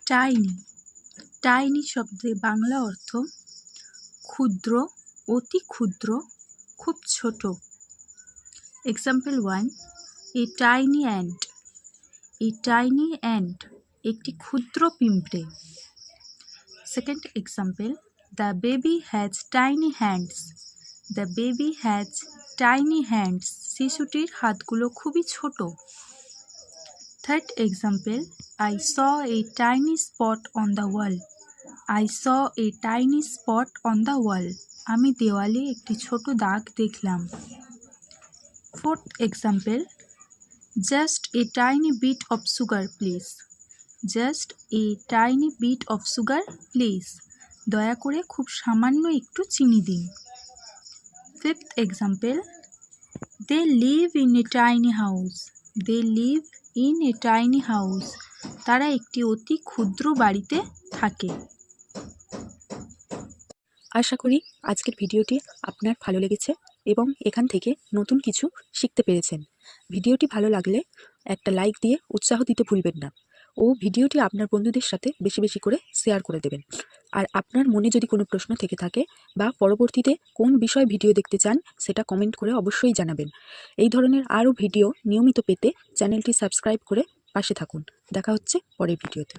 Tiny. Tiny শব্দের বাংলা অর্থ ক্ষুদ্র, অতি ক্ষুদ্র, খুব ছোট। Example 1, a tiny ant. A tiny ant, একটি ক্ষুদ্র পিঁপড়ে। Second example, the baby has tiny hands. The baby has tiny hands, শিশুটির হাতগুলো খুবই ছোট। Third example, I saw a tiny spot on the wall. I saw a tiny spot on the wall, আমি দেওয়ালে একটি ছোট দাগ দেখলাম। Fourth example, just a tiny bit of sugar please. Just a tiny bit of sugar please, দয়া করে খুব সামান্য একটু চিনি দিন। Fifth example, they live in a tiny house. They live in a tiny house, তারা একটি অতি ক্ষুদ্র বাড়িতে থাকে। আশা করি আজকের ভিডিওটি আপনার ভালো লেগেছে এবং এখান থেকে নতুন কিছু শিখতে পেরেছেন। ভিডিওটি ভালো লাগলে একটা লাইক দিয়ে উৎসাহ দিতে ভুলবেন না ও ভিডিওটি আপনার বন্ধুদের সাথে বেশি বেশি করে শেয়ার করে দেবেন। আর আপনার মনে যদি কোনো প্রশ্ন থেকে থাকে বা পরবর্তীতে কোন বিষয় ভিডিও দেখতে চান সেটা কমেন্ট করে অবশ্যই জানাবেন। এই ধরনের আরও ভিডিও নিয়মিত পেতে চ্যানেলটি সাবস্ক্রাইব করে পাশে থাকুন। দেখা হচ্ছে পরের ভিডিওতে।